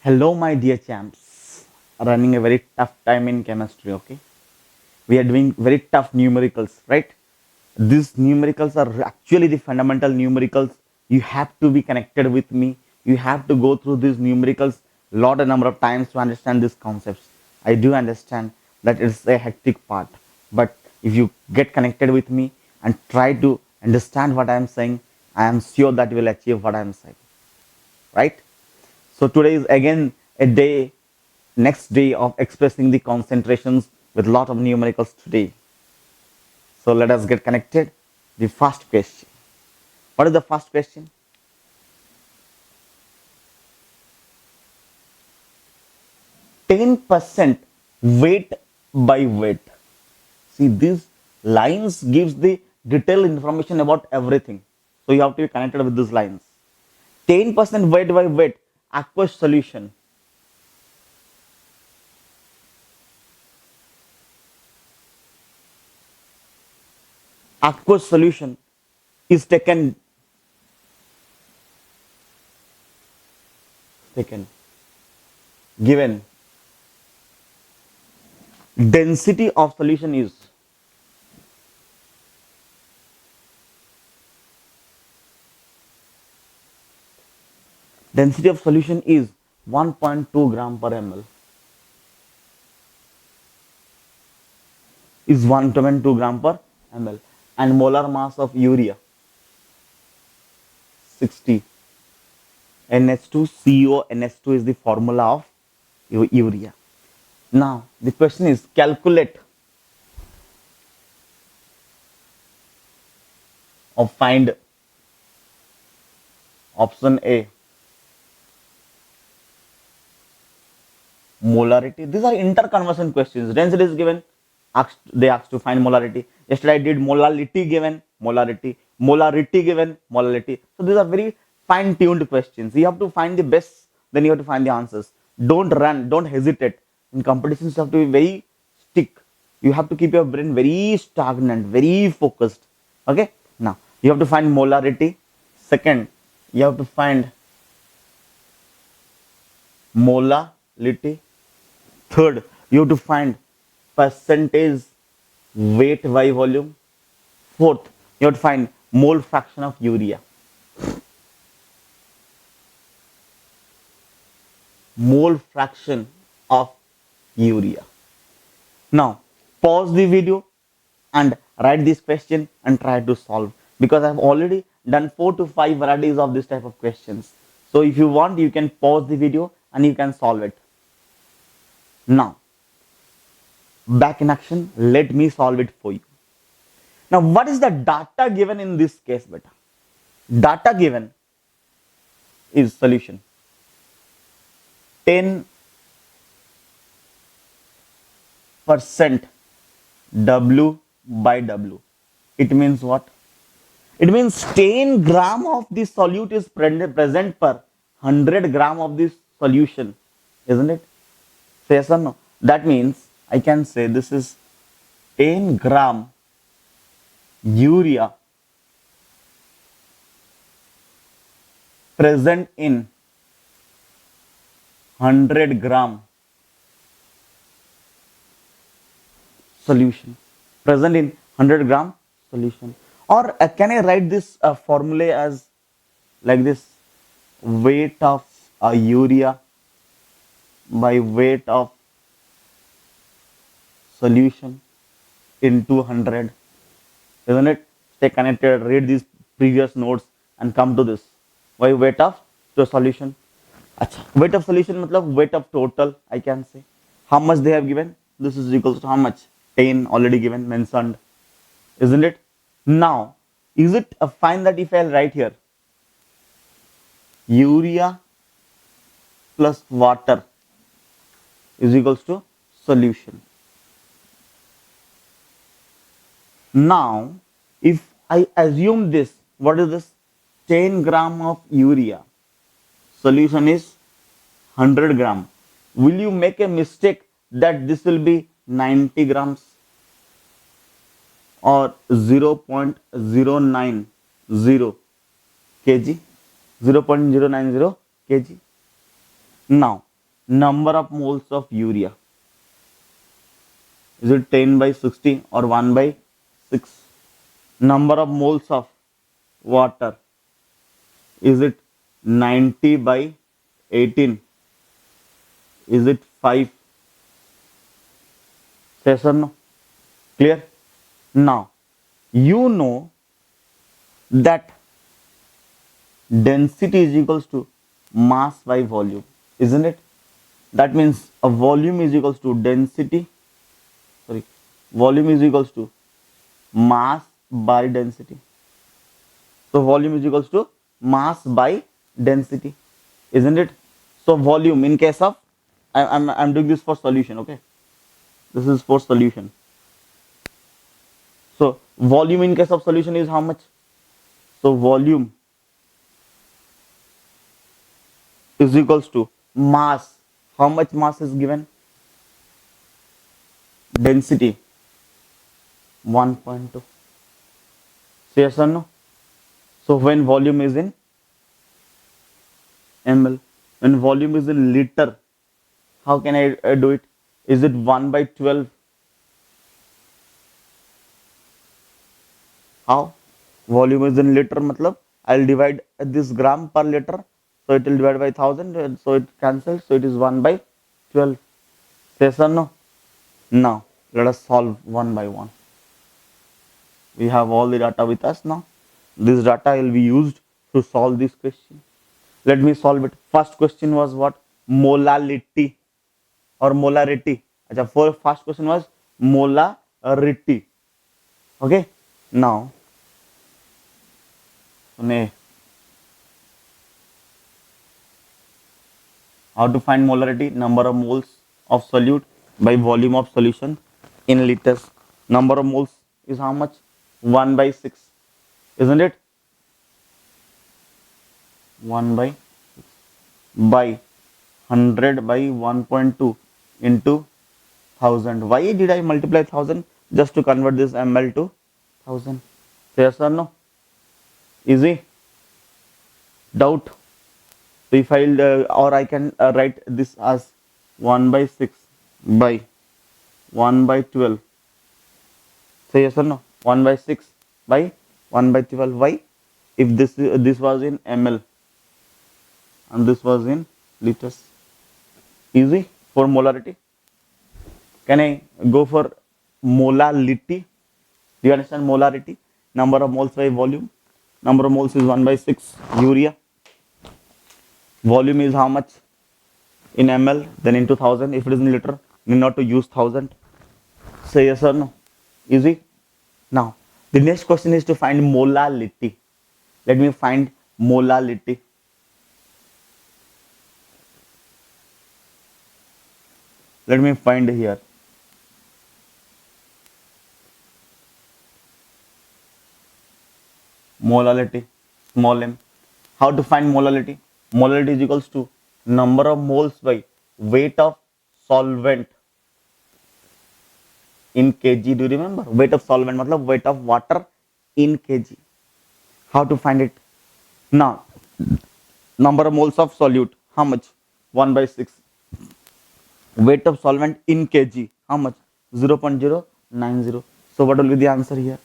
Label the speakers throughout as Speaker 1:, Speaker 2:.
Speaker 1: Hello, my dear champs. Running a very tough time in chemistry, okay? We are doing very tough numericals, right? These numericals are actually the fundamental numericals. You have to be connected with me. You have to go through these numericals lot a number of times to understand these concepts. I do understand that it's a hectic part, but if you get connected with me and try to understand what I am saying, I am sure that you will achieve what I am saying, right? So today is again a day, next day of expressing the concentrations with lot of numericals today. So let us get connected. The first question. What is the first question? 10% weight by weight. See, these lines gives the detailed information about everything. So you have to be connected with these lines. 10% weight by weight, aqueous solution. Aqueous solution is taken given density of solution is density of solution is 1.2 gram per ml, is 1.2 gram per ml, and molar mass of urea 60. NH2CO NH2 is the formula of urea. Now the question is calculate or find option A molarity. These are interconversion questions. Density is given, they asked to find molarity. Yesterday I did molality given, molarity given, molality. So these are very fine-tuned questions. You have to find the best, then you have to find the answers. Don't run, don't hesitate. In competitions, you have to be very stick. You have to keep your brain very stagnant, very focused. Okay. Now you have to find molarity. Second, you have to find molality. Third, you have to find percentage weight by volume. Fourth, you have to find mole fraction of urea. Mole fraction of urea. Now, pause the video and write this question and try to solve, because I have already done 4 to 5 varieties of this type of questions. So if you want, you can pause the video and you can solve it. Now, back in action, let me solve it for you. Now, what is the data given in this case, beta? Data given is solution 10% W by W. It means what? It means 10 gram of this solute is present per 100 gram of this solution, isn't it? So yes or no? That means I can say this is 10 gram urea present in 100 gram solution, present in 100 gram solution. Or can I write this formula as like this: weight of urea by weight of solution into 100, isn't it? Stay connected, read these previous notes and come to this. Why weight of the solution? Achha. Weight of solution matlab weight of total, I can say. How much they have given? This is equals to how much? 10 already given, mentioned, isn't it? Now, is it a fine that if I write here urea plus water is equals to solution? Now, if I assume this, what is this? 10 gram of urea, solution is 100 gram. Will you make a mistake that this will be 90 grams or 0.090 kg? 0.090 kg. Now, number of moles of urea? Is it 10 by 60 or 1 by 6? Number of moles of water, is it 90 by 18? Is it 5? Yes or no? Clear? Now, you know that density is equals to mass by volume, isn't it? That means a volume is equals to density, sorry, volume is equals to mass by density. So volume is equals to mass by density, isn't it? So volume in case of, I'm doing this for solution, okay? This is for solution. So volume in case of solution is how much? So volume is equals to mass. How much mass is given? Density 1.2. Yes or no? So when volume is in ml, when volume is in liter, how can I do it? Is it 1 by 12? How? Volume is in liter, matlab I'll divide this gram per liter, so it will divide by 1000, so it cancels, so it is 1 by 12. Yes or no? Now let us solve one by one. We have all the data with us now. This data will be used to solve this question. Let me solve it. First question was what? Molality or molarity. Achha, for first question was molarity. Okay. Now, how to find molarity? Number of moles of solute by volume of solution in liters. Number of moles is how much? 1 by 6. Isn't it? 1 by 100 by 1.2 into 1000. Why did I multiply 1000? Just to convert this ml to 1000. Yes or no? Easy? Doubt? So if I or I can write this as 1 by 6 by 1 by 12. Say yes or no? 1 by 6 by 1 by 12. Why? If this was in ml and this was in liters. Easy for molarity. Can I go for molality? Do you understand molarity? Number of moles by volume. Number of moles is 1 by 6 urea. Volume is how much? In ml, then into 1000. If it is in liter, need not to use 1000. Say yes or no? Easy. Now, the next question is to find molality. Let me find molality. Let me find here. Molality, small m. How to find molality? Molality is equals to number of moles by weight of solvent in kg. Do you remember? Weight of solvent, matlab weight of water in kg. How to find it? Now, number of moles of solute, how much? 1 by 6. Weight of solvent in kg, how much? 0.090. So what will be the answer here?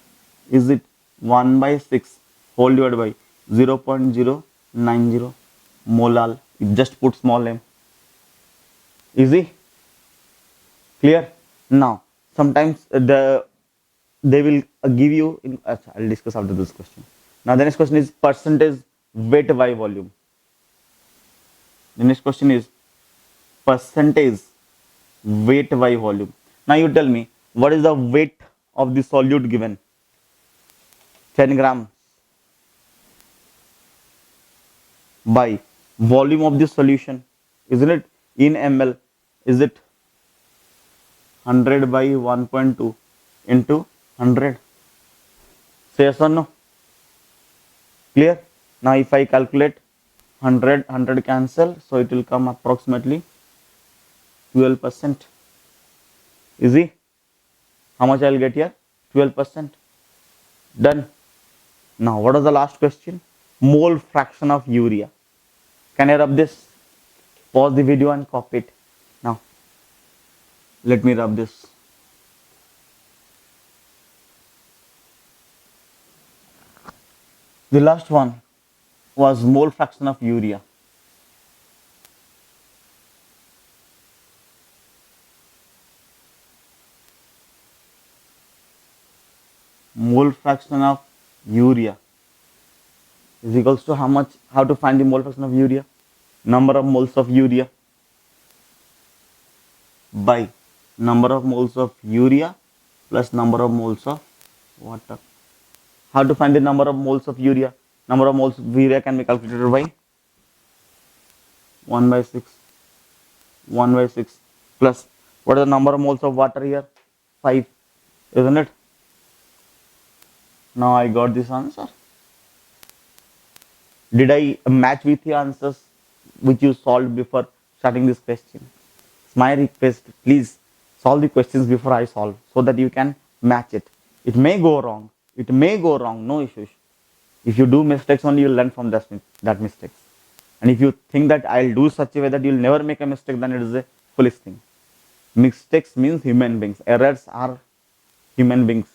Speaker 1: Is it 1 by 6 whole divided by 0.090 molal? You just put small m. Easy? Clear? Now, sometimes they will give you, I'll discuss after this question. Now the next question is percentage weight by volume. The next question is percentage weight by volume. Now you tell me, what is the weight of the solute given? 10 grams by volume of the solution, isn't it? In ml, is it 100 by 1.2 into 100? Say yes or no? Clear? Now if I calculate 100 cancel, so it will come approximately 12%. Easy? How much I will get here? 12%. Done. Now what is the last question? Mole fraction of urea. Can I rub this? Pause the video and copy it. Let me rub this. The last one was mole fraction of urea. Mole fraction of urea is equals to how much? How to find the mole fraction of urea? Number of moles of urea by number of moles of urea plus number of moles of water. How to find the number of moles of urea? Number of moles of urea can be calculated by 1 by 6. 1 by 6 plus what is the number of moles of water here? 5, isn't it? Now I got this answer. Did I match with the answers which you solved before starting this question? It's my request, please solve the questions before I solve so that you can match it. It may go wrong. It may go wrong, no issues. If you do mistakes only, you'll learn from that mistakes. And if you think that I'll do such a way that you'll never make a mistake, then it is a foolish thing. Mistakes means human beings. Errors are human beings,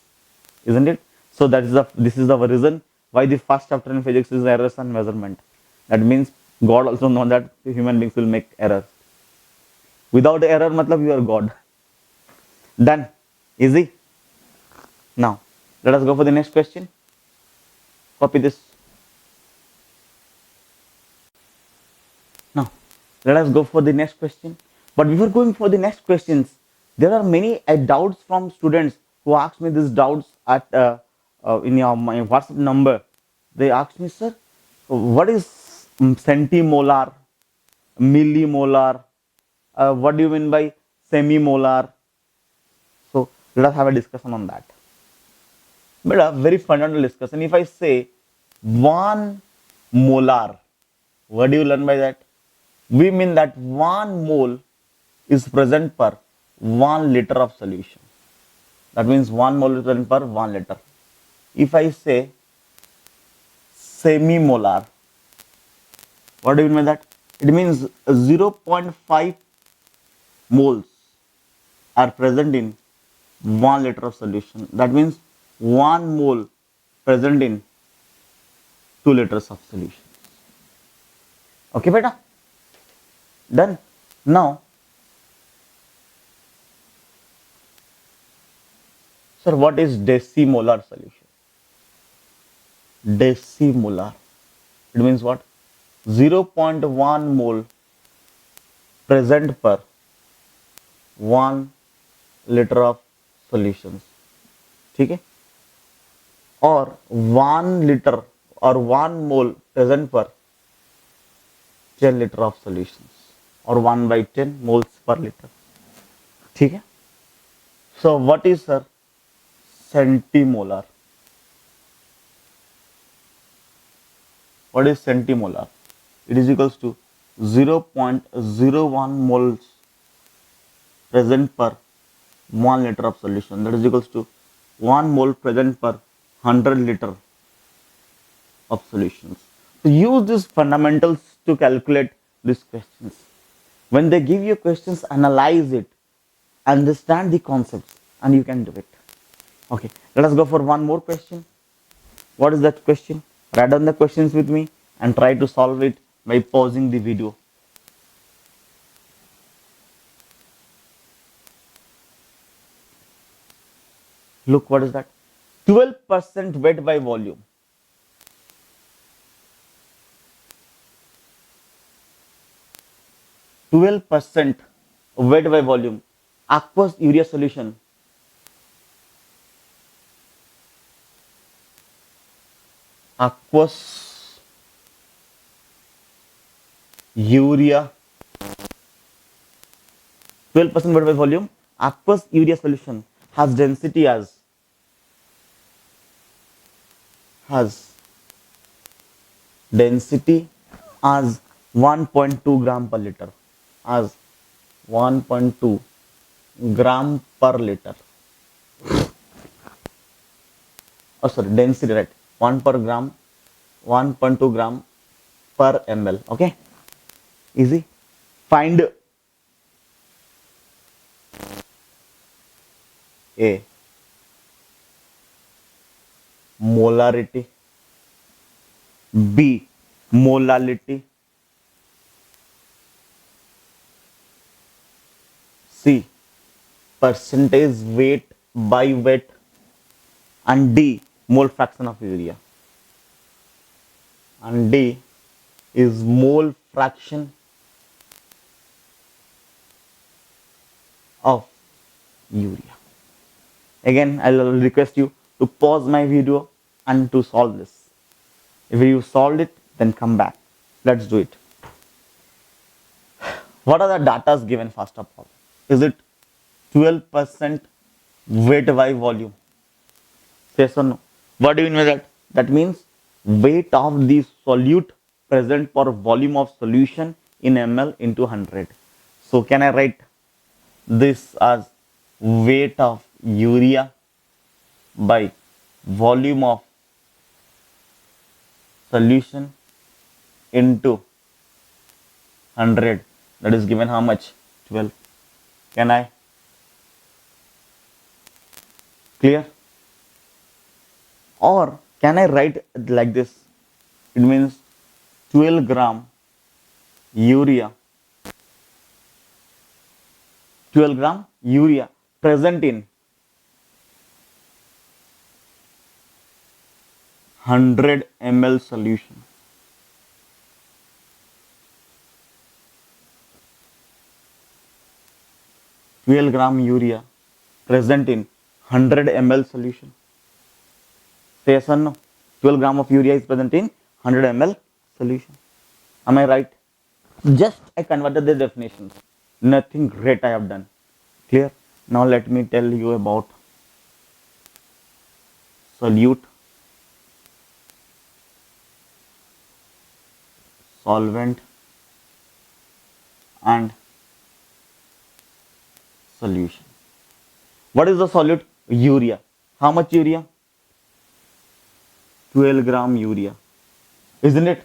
Speaker 1: isn't it? So this is the reason why the first chapter in physics is errors and measurement. That means God also knows that human beings will make errors. Without error, matlab you are God. Done. Easy. Now, let us go for the next question. Copy this. Now, let us go for the next question. But before going for the next questions, there are many doubts from students who ask me these doubts at in my WhatsApp number. They ask me, sir, what is centimolar, millimolar? What do you mean by semimolar? So let us have a discussion on that. But a very fundamental discussion. If I say 1 molar, what do you learn by that? We mean that 1 mole is present per 1 liter of solution. That means 1 mole is present per 1 liter. If I say semimolar, what do you mean by that? It means 0.5 moles are present in 1 liter of solution. That means 1 mole present in 2 liters of solution. Okay, beta? Done. Now, sir, what is decimolar solution? Decimolar. It means what? 0.1 mole present per 1 liter of solutions. Okay? Or 1 liter or 1 mole present per 10 liter of solutions, or 1 by 10 moles per liter. Okay? So what is, sir, centimolar? What is centimolar? It is equals to 0.01 moles present per 1 liter of solution. That is equals to 1 mole present per 100 liter of solutions. So use these fundamentals to calculate these questions. When they give you questions, analyze it, understand the concepts, and you can do it. Okay, let us go for one more question. What is that question? Write down the questions with me and try to solve it by pausing the video. Look, what is that? 12% weight by volume. 12% weight by volume. Aqueous urea solution. Aqueous urea. 12% weight by volume. Aqueous urea solution has density as 1.2 gram per liter. As 1.2 gram per liter. Oh, sorry, density, right? 1 per gram, 1.2 gram per ml. Okay, easy. Find A. Molarity. B. Molality. C. Percentage weight by weight. And D. Mole fraction of urea. And D is mole fraction of urea. Again, I'll request you to pause my video and to solve this. If you solved it, then come back. Let's do it. What are the datas given first of all? Is it 12% weight by volume? Yes or no? What do you mean by that? That means weight of the solute present per volume of solution in ml into 100. So can I write this as weight of urea by volume of solution into 100? That is given how much? 12. Can I? Clear? Or can I write it like this? It means 12 gram urea, 12 gram urea present in 100 ml solution. Gram urea present in 100 ml solution. Say yes or no? 12 gram of urea is present in 100 ml solution. Am I right? Just I converted the definitions. Nothing great I have done. Clear? Now let me tell you about solute, solvent and solution. What is the solute? Urea. How much urea? 12 gram urea. Isn't it?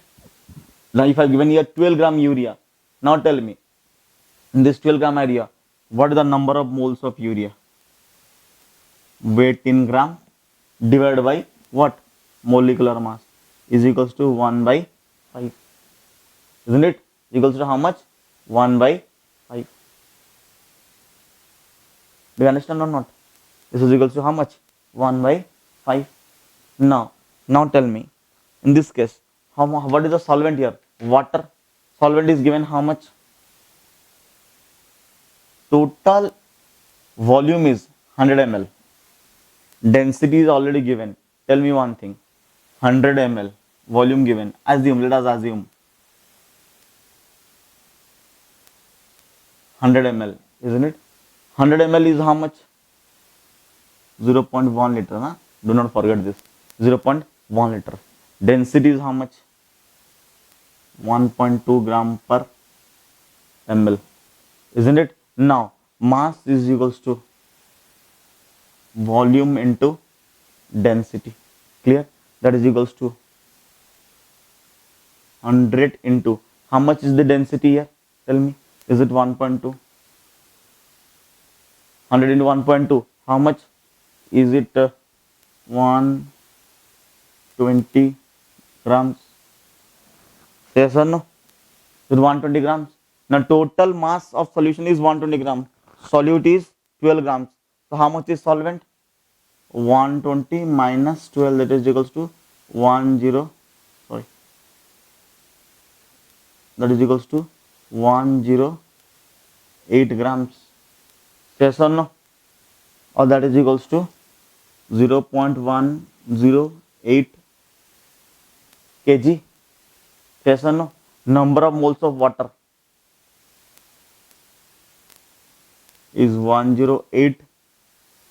Speaker 1: Now if I have given here 12 gram urea, now tell me, in this 12 gram area, what is the number of moles of urea? Weight in gram divided by what? Molecular mass is equals to 1 by 5. Isn't it? Equals to how much? 1 by 5. Do you understand or not? This is equals to how much? 1 by 5. Now tell me, in this case, what is the solvent here? Water. Solvent is given how much? Total volume is 100 ml. Density is already given. Tell me one thing. 100 ml volume given. Assume, let us assume 100 ml, isn't it? 100 ml is how much? 0.1 liter. Huh? Do not forget this. 0.1 liter. Density is how much? 1.2 gram per ml. Isn't it? Now, mass is equals to volume into density. Clear? That is equals to 100 into, how much is the density here? Tell me. Is it 1.2? 100 into 1.2. How much? Is it 120 grams? Yes or no? With 120 grams. Now total mass of solution is 120 grams. Solute is 12 grams. So how much is solvent? 120 minus 12, that is equals to 108 grams. Yes or no? Or that is equals to 0.108 kg. Yes or no? Number of moles of water is 108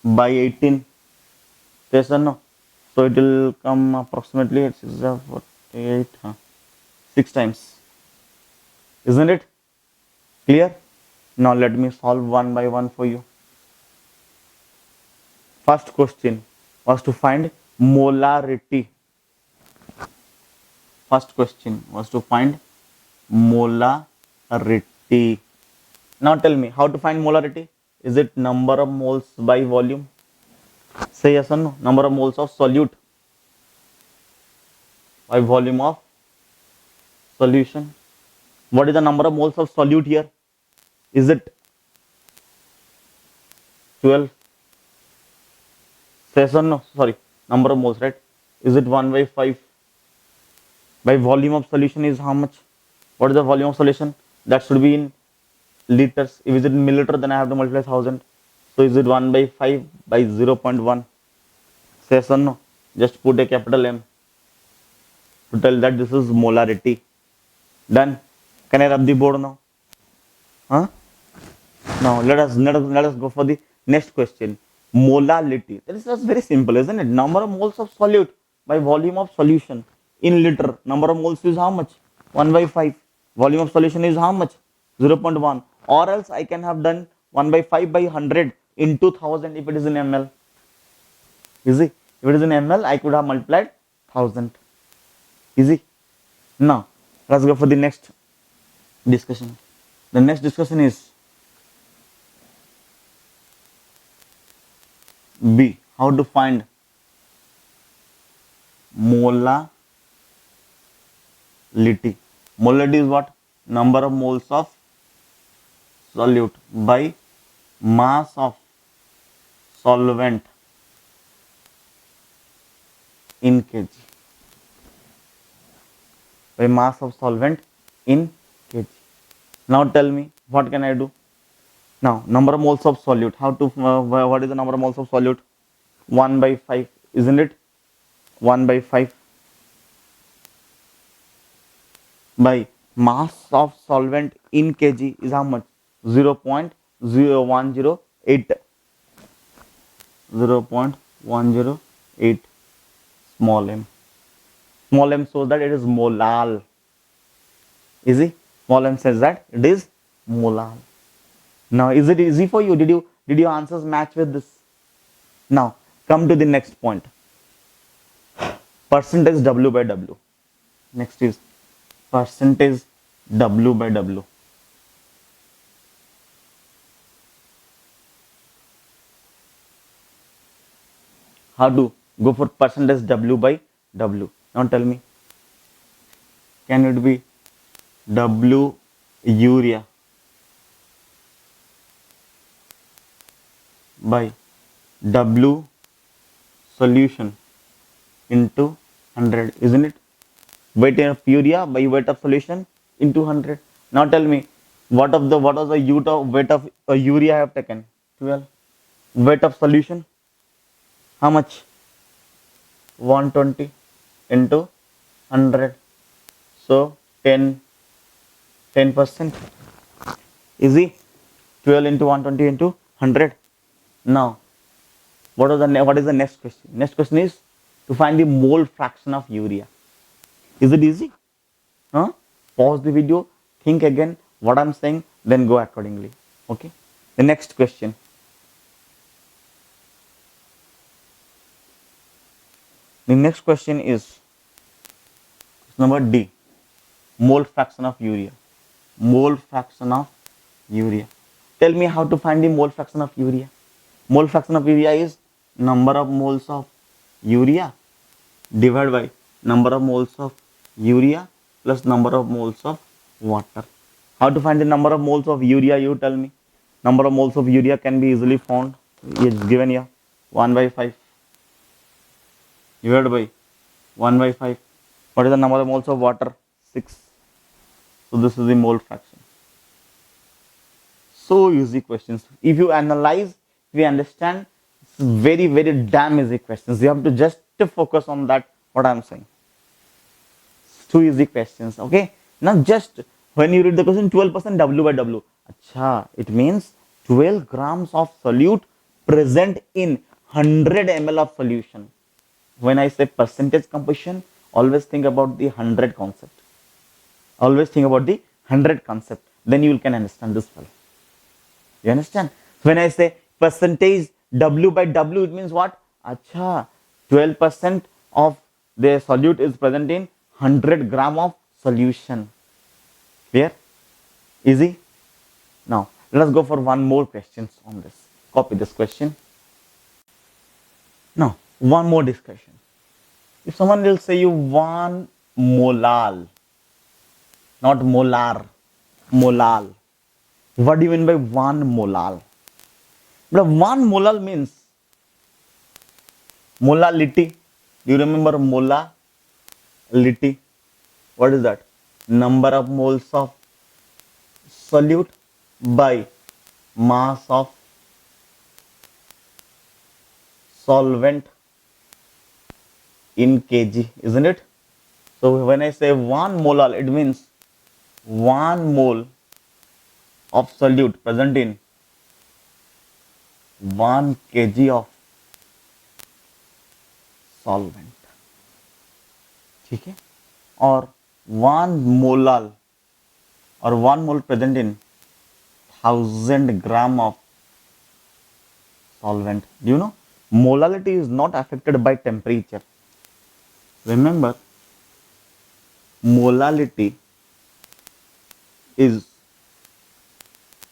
Speaker 1: by 18. Yes or no? So it will come approximately, it's 48, 6 times. Isn't it? Clear? Now let me solve one by one for you. First question was to find molarity. First question was to find molarity. Now tell me how to find molarity. Is it number of moles by volume? Say yes or no. Number of moles of solute by volume of solution. What is the number of moles of solute here? Is it 12? Say yes or no. Sorry. Number of moles, right? Is it 1 by 5? By volume of solution is how much? What is the volume of solution? That should be in liters. If it is in milliliter, then I have to multiply 1000. So is it 1 by 5 by 0.1? Say yes or no. Just put a capital M to tell that this is molarity. Done. Can I rub the board now? Huh? Now let us go for the next question. Molality. That is just very simple, isn't it? Number of moles of solute by volume of solution in liter. Number of moles is how much? 1 by 5. Volume of solution is how much? 0.1. Or else I can have done 1 by 5 by 100 into 1000 if it is in ml. Easy. If it is in ml, I could have multiplied 1000. Easy. Now let's go for the next discussion. The next discussion is B. How to find molality. Molality is what? Number of moles of solute by mass of solvent in kg. By mass of solvent in kg. Now tell me, what can I do? Now, number of moles of solute. How to, what is the number of moles of solute? 1 by 5, isn't it? 1 by 5 by mass of solvent in kg is how much? 0.0108. 0.108 small m. Small m shows that it is molal. Easy? Small m says that it is molal. Now, is it easy for you? Did your answers match with this? Now, come to the next point. Percentage W by W. Next is percentage W by W. How to go for percentage W by W? Now tell me, can it be W urea by W solution into 100, isn't it? Weight of urea by weight of solution into 100. Now tell me, what was the weight of urea I have taken? 12. Weight of solution, how much? 120 into 100. So 10%. Easy. 12 into 120 into 100. Now, what is the next question? Next question is to find the mole fraction of urea. Is it easy? Huh? Pause the video, think again what I'm saying, then go accordingly. Okay. The next question. The next question is number D. Mole fraction of urea. Mole fraction of urea. Tell me how to find the mole fraction of urea. Mole fraction of urea is number of moles of urea divided by number of moles of urea plus number of moles of water. How to find the number of moles of urea? You tell me. Number of moles of urea can be easily found. It's given here. 1 by 5 divided by 1 by 5. What is the number of moles of water? 6. So this is the mole fraction. So easy questions. If you analyze, if you understand, it's very, very damn easy questions. You have to just focus on that, what I'm saying. It's 2 easy questions. Okay. Now just when you read the question, 12% W by W. Acha, it means 12 grams of solute present in 100 ml of solution. When I say percentage composition, always think about the 100 concept. Always think about the 100 concept. Then you can understand this well. You understand? When I say percentage W by W, it means what? Acha, 12% of the solute is present in 100 gram of solution. Clear? Easy? Now, let us go for one more questions on this. Copy this question. Now, one more discussion. If someone will say you 1 molal, not molar, molal. What do you mean by 1 molal? But 1 molal means molality. Do you remember molality? What is that? Number of moles of solute by mass of solvent in kg, isn't it? So when I say 1 molal, it means 1 mole of solute present in 1 kg of solvent. ठीक है? और 1 molal or 1 mole present in 1000 gram of solvent. Do you know? Molality is not affected by temperature. Remember, molality is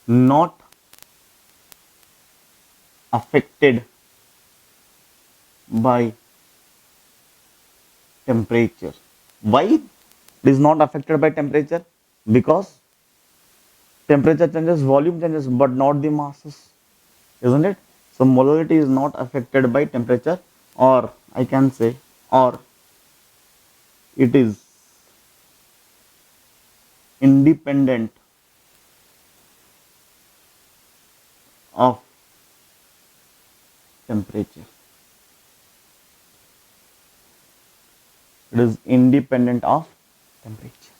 Speaker 1: not affected by temperature. Why it is not affected by temperature? Because temperature changes, volume changes, but not the masses, isn't it? So molality is not affected by temperature, or I can say, or it is independent of temperature. It is independent of temperature.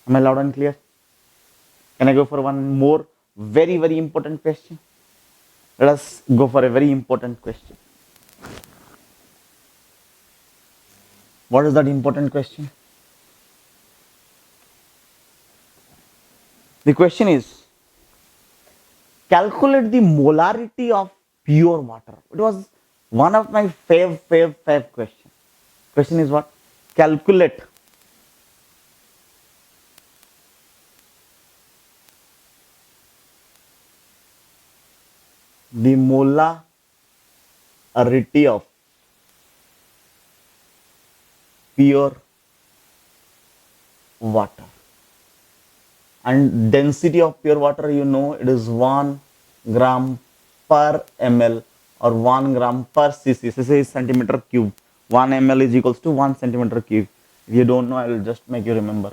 Speaker 1: Am I loud and clear? Can I go for one more very, very important question? Let us go for a very important question. What is that important question? The question is, calculate the molarity of pure water. It was one of my fav question. Question is what? Calculate the molarity of pure water. And density of pure water, you know, it is 1 gram per ml or 1 gram per cc. Cc is centimeter cube. 1 ml is equals to 1 centimeter cube. If you don't know, I will just make you remember.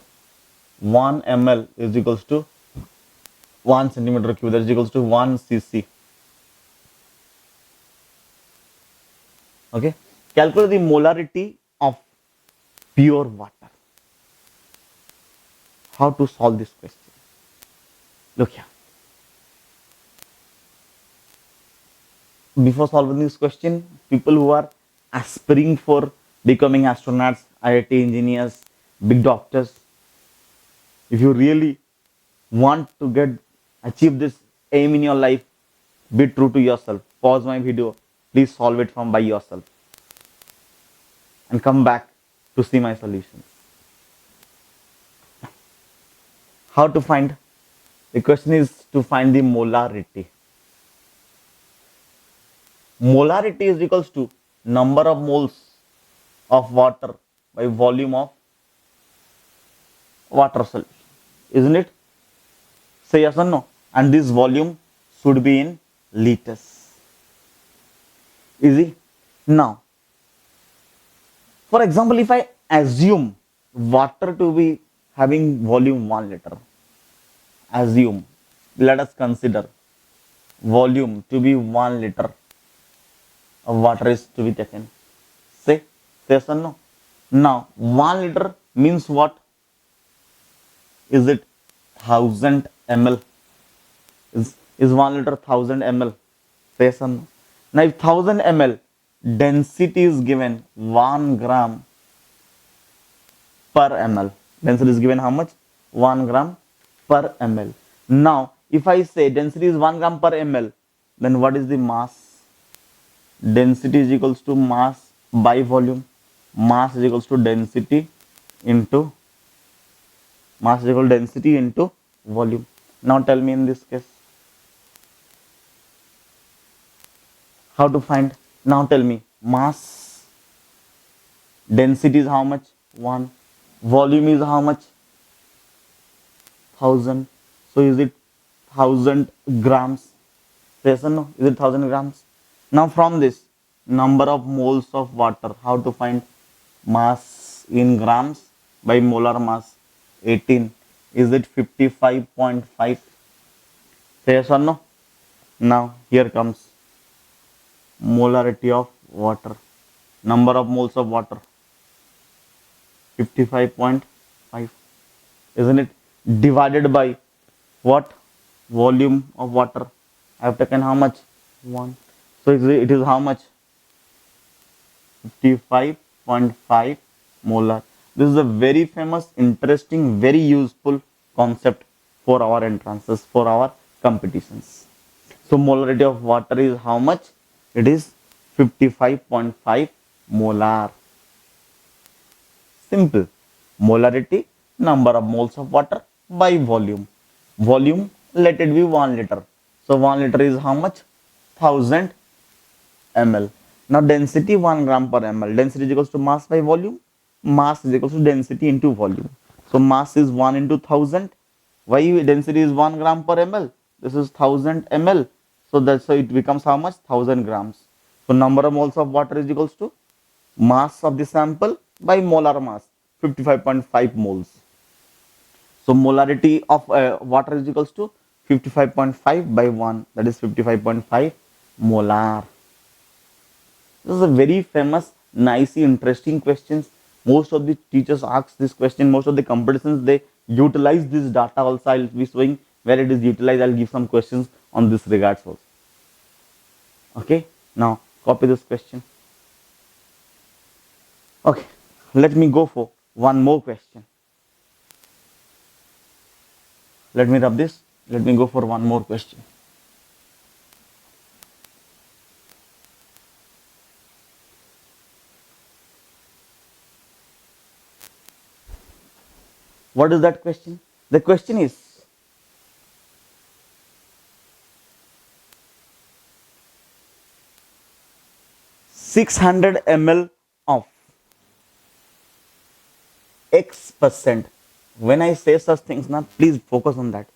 Speaker 1: 1 ml is equals to 1 centimeter cube. That is equals to 1 cc. Okay. Calculate the molarity of pure water. How to solve this question? Look here. Before solving this question, people who are aspiring for becoming astronauts, IIT engineers, big doctors, if you really want to achieve this aim in your life, be true to yourself. Pause my video. Please solve it from by yourself and come back to see my solutions. How to find? The question is to find the molarity. Molarity is equals to number of moles of water by volume of water solution. Isn't it? Say yes or no. And this volume should be in liters. Easy? Now, for example, if I assume water to be having volume 1 liter, assume, let us consider volume to be 1 liter of water is to be taken. Say yes or no. Now, 1 liter means what? Is it 1000 ml? Is 1 liter 1000 ml? Say yes or no. Now, if 1000 ml density is given 1 gram per ml. Density is given how much? 1 gram per ml. Now, if I say density is 1 gram per ml, then what is the mass? Density is equals to mass by volume. Mass is equals to density into volume. Now tell me in this case, how to find? Now tell me, Mass, density is how much? 1. Volume is how much? 1000. So is it 1000 grams? Yes or no? Is it 1000 grams? Now from this, number of moles of water, how to find mass in grams by molar mass? 18. Is it 55.5? Yes or no? Now here comes molarity of water. Number of moles of water, 55.5. Isn't it? Divided by what? Volume of water. I have taken how much? 1. So it is how much? 55.5 molar. This is a very famous, interesting, very useful concept for our entrances, for our competitions. So molarity of water is how much? It is 55.5 molar. Simple. Molarity, number of moles of water by volume. Volume, let it be 1 liter. So 1 liter is how much? 1000 ml. Now density 1 gram per ml. Density is equals to mass by volume. Mass is equals to density into volume. So mass is 1 into 1000. Why density is 1 gram per ml? This is 1000 ml. So that's why it becomes how much? 1000 grams. So number of moles of water is equals to mass of the sample by molar mass, 55.5 moles. So molarity of water is equals to 55.5 by 1, that is 55.5 molar. This is a very famous, nice, interesting questions. Most of the teachers ask this question. Most of the competitions, they utilize this data also. I'll be showing where it is utilized. I'll give some questions on this regards also. Okay, now copy this question. Okay, let me go for one more question. Let me rub this. Let me go for one more question. What is that question? The question is, (600 ml of X%). When I say such things, now please focus on that.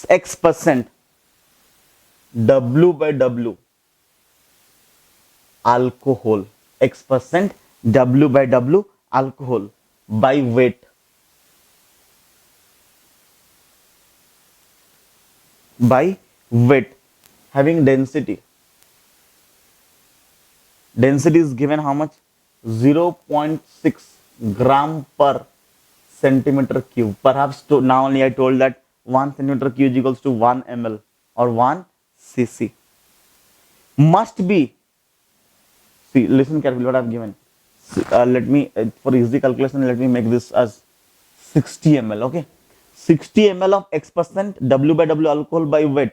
Speaker 1: X% W by W alcohol. X% W by W alcohol by weight. By weight, having density. Density is given how much? 0.6 gram per centimeter cube. Perhaps now only I told that 1 centimeter cube is equals to 1 ml or 1 cc. Must be, see, listen carefully what I have given. Let me, for easy calculation, let me make this as 60 ml. Okay, 60 ml of X% W by W alcohol by weight.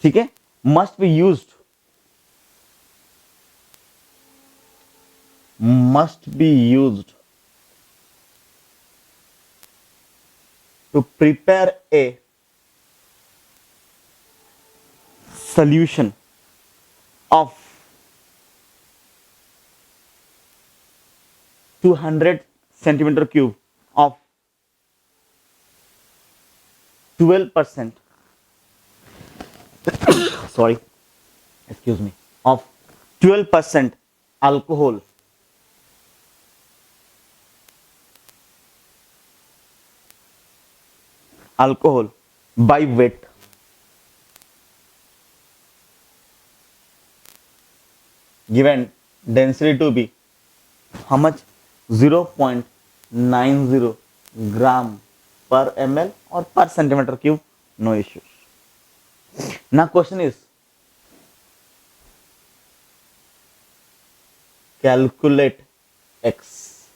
Speaker 1: Okay, must be used. Must be used to prepare a solution of 200 centimeter cube of 12%, sorry, excuse me, of 12% alcohol by weight. Given density to be how much? 0.90 gram per ml or per centimeter cube, no issues. Now question is, calculate X.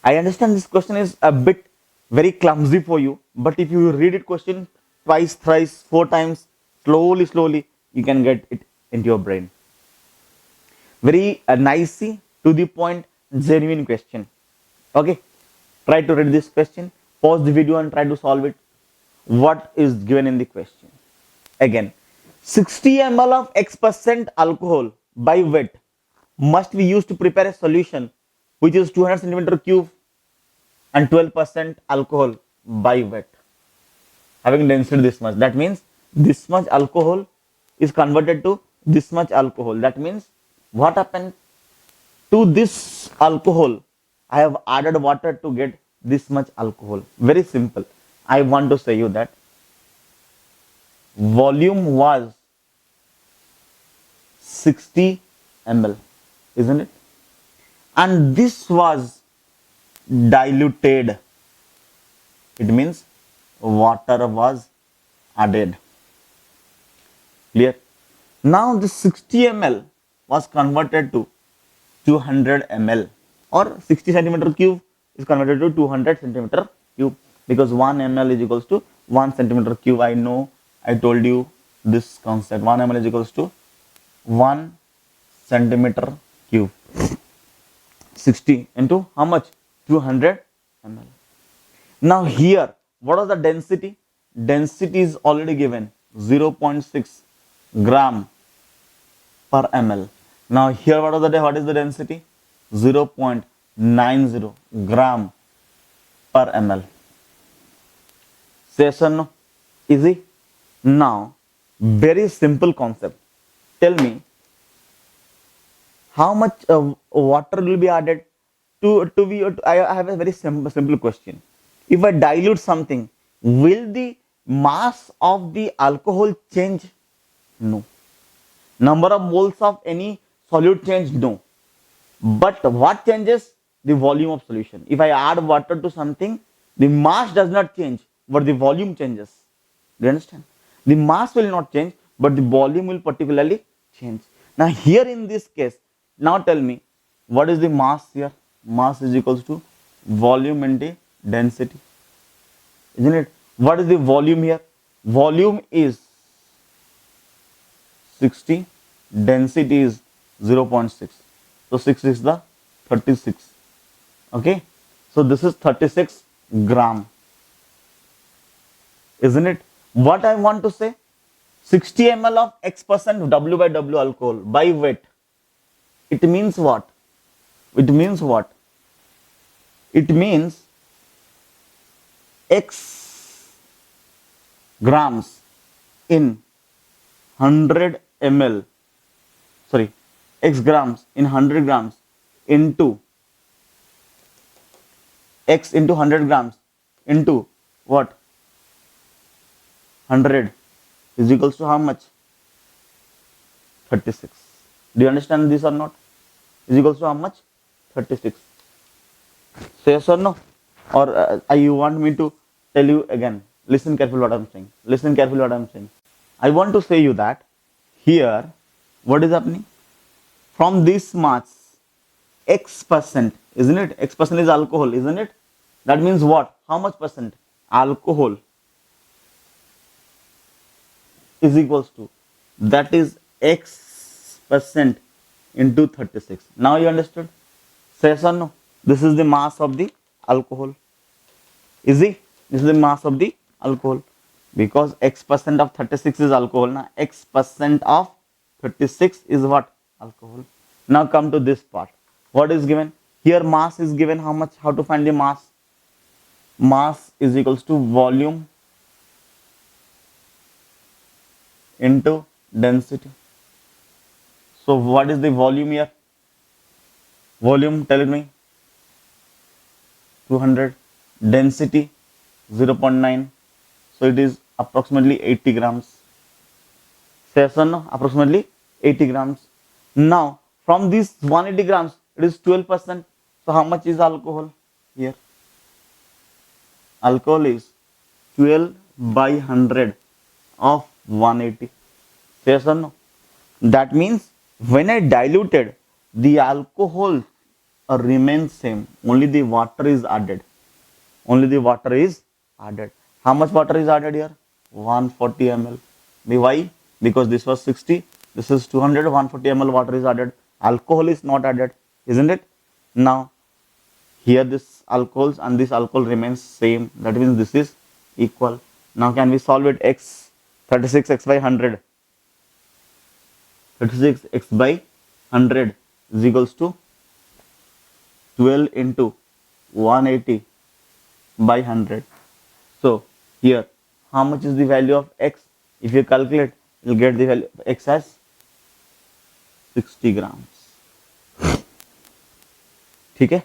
Speaker 1: I understand this question is a bit very clumsy for you, but if you read it question twice, thrice, 4 times, slowly, you can get it into your brain. Very nicey, to the point, genuine question. Okay, try to read this question, pause the video and try to solve it. What is given in the question? Again, 60 ml of X% alcohol by weight must be used to prepare a solution which is 200 centimeter cube and 12% alcohol by weight having density this much. That means this much alcohol is converted to this much alcohol. That means what happened to this alcohol? I have added water to get this much alcohol. Very simple. I want to say you that volume was 60 ml, isn't it? And this was diluted. It means water was added. Clear? Now this 60 ml was converted to 200 ml, or 60 centimeter cube is converted to 200 centimeter cube, because 1 ml is equals to 1 centimeter cube. I know, I told you this concept. 1 ml is equals to 1 centimeter cube. 60 into how much? 200 ml. Now here, what is the density? Density is already given, 0.6 gram per ml. Now here, what is the density? 0.90 gram per ml. Say yes or no? Easy? Now, very simple concept. Tell me, how much water will be added I have a very simple question. If I dilute something, will the mass of the alcohol change? No. Number of moles of any solute change? No. But what changes? The volume of solution. If I add water to something, the mass does not change, but the volume changes. Do you understand? The mass will not change, but the volume will particularly change. Now here in this case, now tell me, what is the mass here? Mass is equals to volume into density, isn't it? What is the volume here? Volume is 60, density is 0.6. So 6 is the 36. Okay, so this is 36 gram, isn't it? What I want to say, 60 ml of X% W by W alcohol by weight. It means what? It means what? It means X grams in 100 ml, sorry, X grams in 100 grams into X into 100 grams into what? 100 is equals to how much? 36. Do you understand this or not? Is equals to how much? 36. Say yes or no? Or you want me to tell you again? Listen carefully what I am saying. Listen carefully what I am saying. I want to say you that here, what is happening? From this mass, X%, isn't it? X% is alcohol, isn't it? That means what? How much percent? Alcohol is equals to, that is X% into 36. Now you understood? Say yes or no? This is the mass of the alcohol. Easy? This is the mass of the alcohol. Because X% of 36 is alcohol. Now X% of 36 is what? Alcohol. Now come to this part. What is given? Here mass is given. How much? How to find the mass? Mass is equals to volume into density. So what is the volume here? Volume, tell me. 200. Density 0.9. So it is approximately 80 grams. Say yes or no? Approximately 80 grams. Now from this 180 grams, it is 12%. So how much is alcohol here? Alcohol is 12 by 100 of 180. Say yes or no? That means when I diluted, the alcohol remains same. Only the water is added. Only the water is added. How much water is added here? 140 ml. Why? Because this was 60. This is 200. 140 ml water is added. Alcohol is not added, isn't it? Now here this alcohols and this alcohol remains same. That means this is equal. Now can we solve it? X 36 x by 100. 36 x by 100 is equals to 12 into 180 by 100. So here, how much is the value of x? If you calculate, you'll get the value of x as 60 grams. Okay,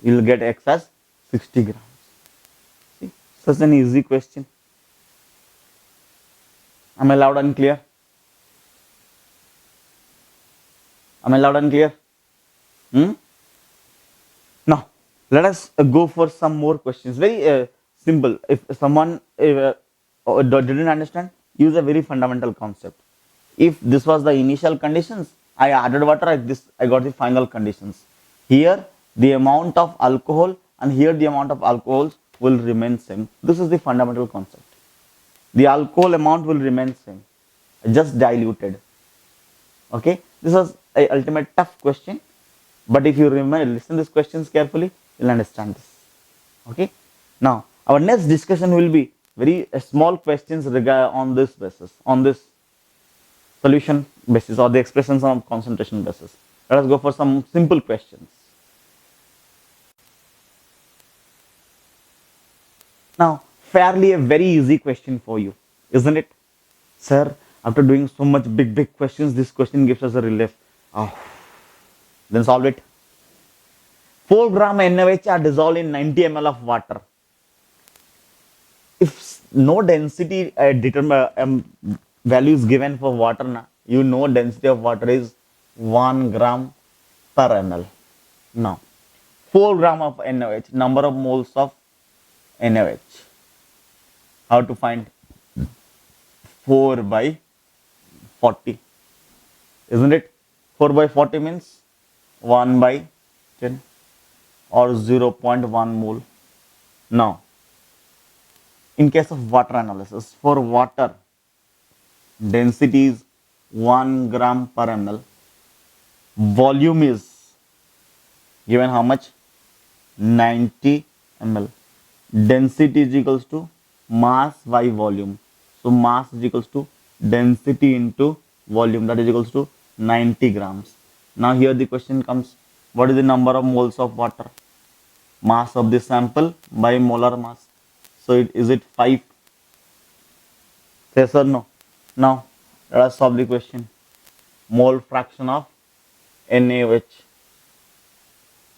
Speaker 1: you'll get x as 60 grams. See, such an easy question. Am I loud and clear? Am I loud and clear? Now, let us go for some more questions. Very simple. If someone didn't understand, use a very fundamental concept. If this was the initial conditions, I added water, I got the final conditions. Here, the amount of alcohol and here the amount of alcohols will remain same. This is the fundamental concept. The alcohol amount will remain same, just diluted. Okay, this was a ultimate tough question, but if you remember, listen these questions carefully, you'll understand this. Okay, now our next discussion will be very small questions on this basis, on this solution basis or the expressions on concentration basis. Let us go for some simple questions. Now, fairly a very easy question for you, isn't it? Sir, after doing so much big questions, this question gives us a relief. Oh, then solve it. 4 gram NaOH are dissolved in 90 ml of water. If no density value is given for water, you know density of water is 1 gram per ml. Now, 4 gram of NaOH, number of moles of NaOH. How to find? 4 by 40, isn't it? 4 by 40 means 1 by 10 or 0.1 mole. Now, in case of water analysis, for water, density is 1 gram per ml. Volume is given how much? 90 ml. Density is equals to mass by volume. So mass is equals to density into volume, that is equals to 90 grams. Now here the question comes, what is the number of moles of water? Mass of the sample by molar mass. So is it 5? Yes or no? Now let us solve the question. Mole fraction of NaOH.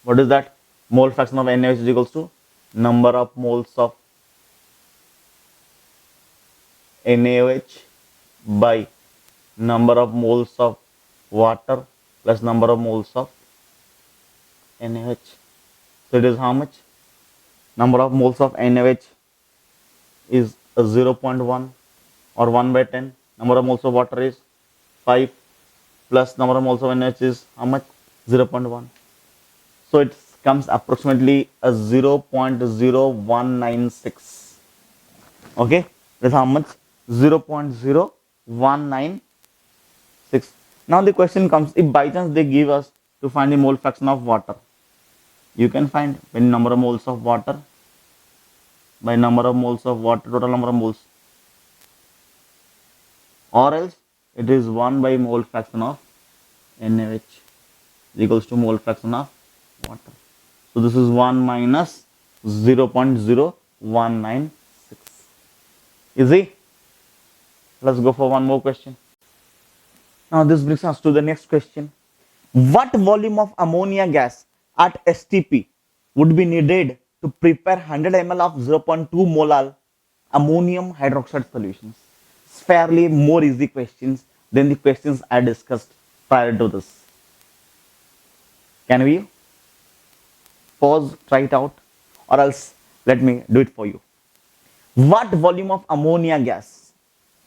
Speaker 1: What is that? Mole fraction of NaOH is equals to number of moles of NaOH by number of moles of water plus number of moles of NaOH. So it is how much? Number of moles of NaOH is 0.1 or 1 by 10. Number of moles of water is 5 plus number of moles of NaOH is how much? 0.1. So it comes approximately a 0.0196. Okay, that's how much? 0.0196. Now the question comes, if by chance they give us to find the mole fraction of water, you can find when number of moles of water by number of moles of water, total number of moles, or else it is 1 by mole fraction of NaOH equals to mole fraction of water. So this is 1 minus 0.0196. Easy? Let's go for one more question. Now this brings us to the next question. What volume of ammonia gas at STP would be needed to prepare 100 ml of 0.2 molar ammonium hydroxide solutions? It's fairly more easy questions than the questions I discussed prior to this. Can we pause, try it out, or else let me do it for you. What volume of ammonia gas?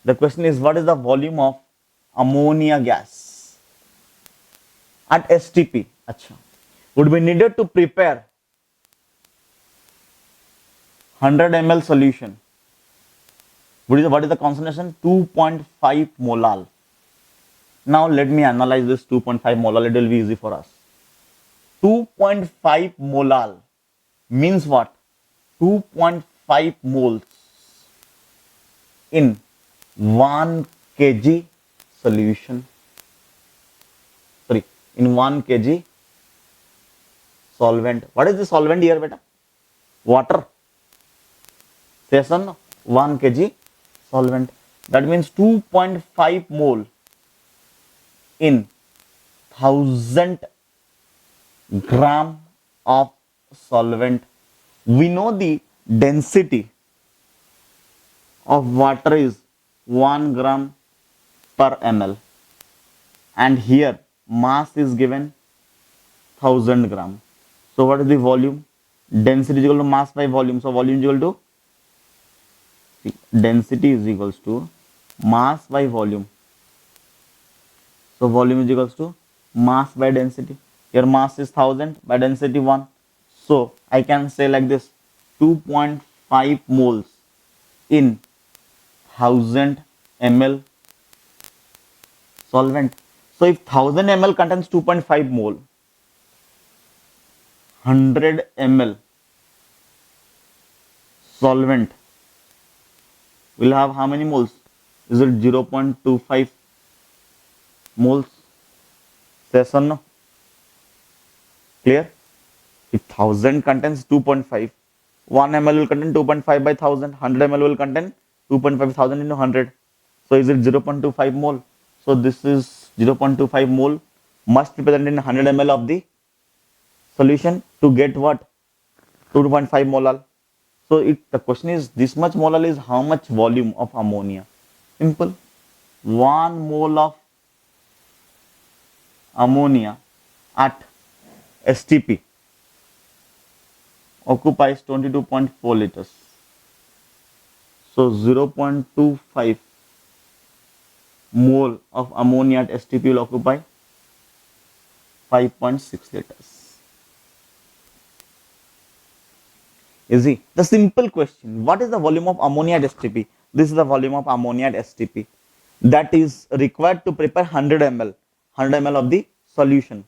Speaker 1: The question is, what is the volume of ammonia gas at STP would be needed to prepare 100 ml solution? What is the concentration? 2.5 molal. Now let me analyze this 2.5 molal. It will be easy for us. 2.5 molal means what? 2.5 moles in 1 kg solution. Sorry, in 1 kg solvent. What is the solvent here, beta? Water. Yes or no? 1 kg solvent. That means 2.5 mole in 1000 gram of solvent. We know the density of water is 1 gram per ml, and here mass is given 1000 gram. So what is the volume? Density is equal to mass by volume. So volume is equal to, density is equals to mass by volume. So volume is equals to mass by density. Here mass is 1000 by density 1. So I can say like this, 2.5 moles in 1000 ml solvent. So if 1000 ml contains 2.5 mole, 100 ml solvent will have how many moles? Is it 0.25 moles? Yes or no? Clear? If 1000 contains 2.5, 1 ml will contain 2.5 by 1000, 100 ml will contain 2.5 thousand into 100. So is it 0.25 mole? So this is 0.25 mole must be present in 100 ml of the solution to get what? 2.5 molal. So the question is, this much molal is how much volume of ammonia? Simple. 1 mole of ammonia at STP occupies 22.4 liters. So 0.25 mole of ammonia at STP will occupy 5.6 liters. Easy. The simple question, what is the volume of ammonia at STP? This is the volume of ammonia at STP that is required to prepare 100 ml of the solution,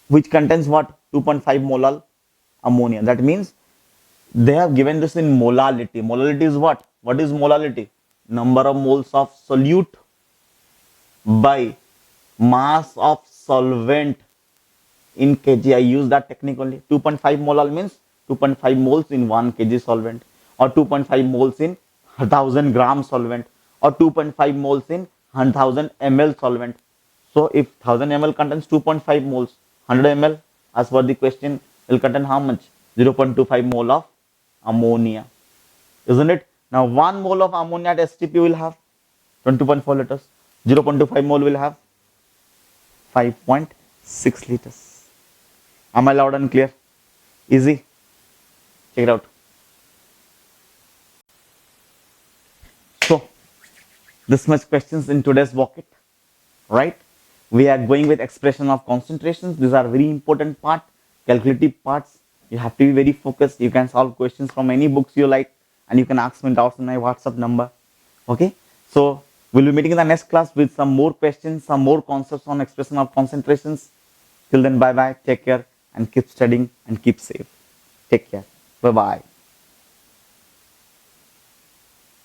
Speaker 1: which contains what? 2.5 molal ammonia. That means they have given this in molality. Molality is what? What is molality? Number of moles of solute by mass of solvent in kg. I use that technique only. 2.5 molal means 2.5 moles in 1 kg solvent, or 2.5 moles in 1000 gram solvent, or 2.5 moles in 1000 ml solvent. So if 1000 ml contains 2.5 moles, 100 ml as per the question will contain how much? 0.25 mole of ammonia, isn't it? Now 1 mole of ammonia at STP will have 22.4 liters. 0.25 mole will have 5.6 liters. Am I loud and clear? Easy. Check it out. So this much questions in today's bucket, right? We are going with expression of concentrations. These are very important part, calculative parts. You have to be very focused. You can solve questions from any books you like, and you can ask me doubts on my WhatsApp number. Okay, so we'll be meeting in the next class with some more questions, some more concepts on expression of concentrations. Till then, bye bye, take care, and keep studying and keep safe. Take care. Bye bye.